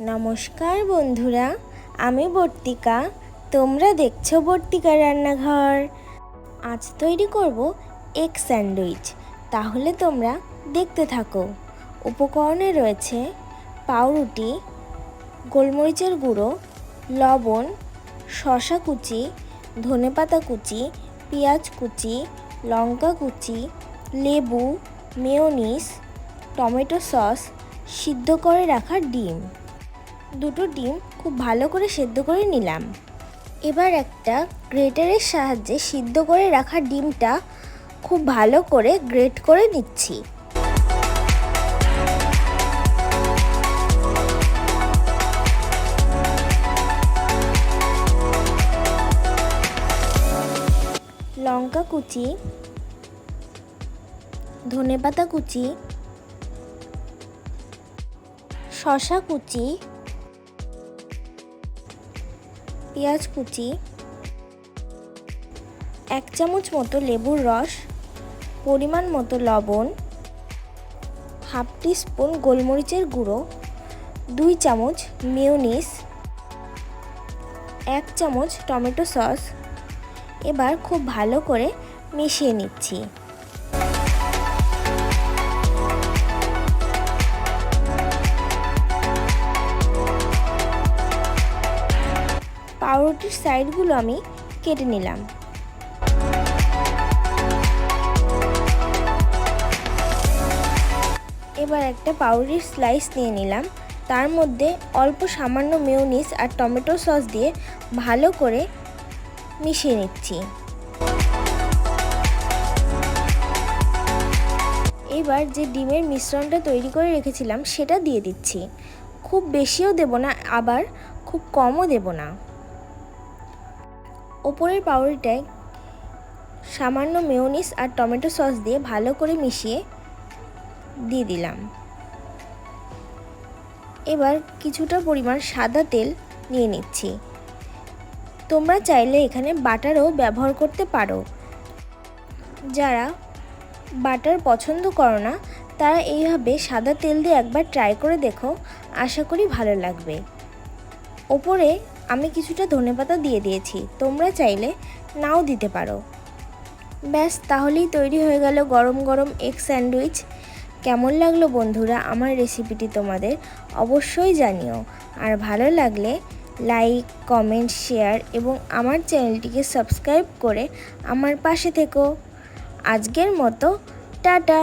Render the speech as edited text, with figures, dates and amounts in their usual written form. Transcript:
নমস্কার বন্ধুরা, আমি বর্তিকা। তোমরা দেখছো বর্তিকা রান্নাঘর। আজ তৈরি করব এগ স্যান্ডউইচ। তাহলে তোমরা দেখতে থাকো। উপকরণে রয়েছে পাউরুটি, গোলমরিচের গুঁড়ো, লবণ, শসা কুচি, ধনেপাতা কুচি, পেঁয়াজ কুচি, লঙ্কা কুচি, লেবু, মেয়োনিজ, টমেটো সস, সিদ্ধ করে রাখা ডিম। দুটো ডিম খুব ভালো করে সেদ্ধ করে নিলাম। এবার একটা গ্রেটারের সাহায্যে সিদ্ধ করে রাখা ডিমটা খুব ভালো করে গ্রেট করে নিচ্ছি। লঙ্কা কুচি, ধনেপাতা কুচি, শসা কুচি, পেঁয়াজ কুচি, 1 চামচ মতো লেবুর রস, পরিমাণ মতো লবণ, হাফ টিস্পুন গোলমরিচের গুঁড়ো, 2 চামচ মেয়োনিজ, 1 চামচ টমেটো সস। এবার খুব ভালো করে মিশিয়ে নিচ্ছি। পাউরুটির সাইডগুলো আমি কেটে নিলাম। এবার একটা পাউরুটির স্লাইস নিয়ে নিলাম। তার মধ্যে অল্প সামান্য মেয়োনিজ আর টমেটো সস দিয়ে ভালো করে মিশিয়ে নিচ্ছি। এবার যে ডিমের মিশ্রণটা তৈরি করে রেখেছিলাম সেটা দিয়ে দিচ্ছি। খুব বেশিও দেব না, আবার খুব কমও দেব না। ওপরের পাউরুটিটায় সামান্য মেয়োনিজ আর টমেটো সস দিয়ে ভালো করে মিশিয়ে দিয়ে দিলাম। এবার কিছুটা পরিমাণ সাদা তেল নিয়ে নিচ্ছি। তোমরা চাইলে এখানে বাটারও ব্যবহার করতে পারো। যারা বাটার পছন্দ করো না তারা এইভাবে সাদা তেল দিয়ে একবার ট্রাই করে দেখো, আশা করি ভালো লাগবে। ওপরে আমি কিছুটা ধনেপাতা দিয়ে দিয়েছি, তোমরা চাইলে নাও দিতে পারো। ব্যাস, তাহলেই তৈরি হয়ে গেল গরম গরম এগ স্যান্ডউইচ। কেমন লাগলো বন্ধুরা আমার রেসিপিটি তোমাদের অবশ্যই জানিও। আর ভালো লাগলে লাইক, কমেন্ট, শেয়ার এবং আমার চ্যানেলটিকে সাবস্ক্রাইব করে আমার পাশে থেকো। আজকের মতো টাটা।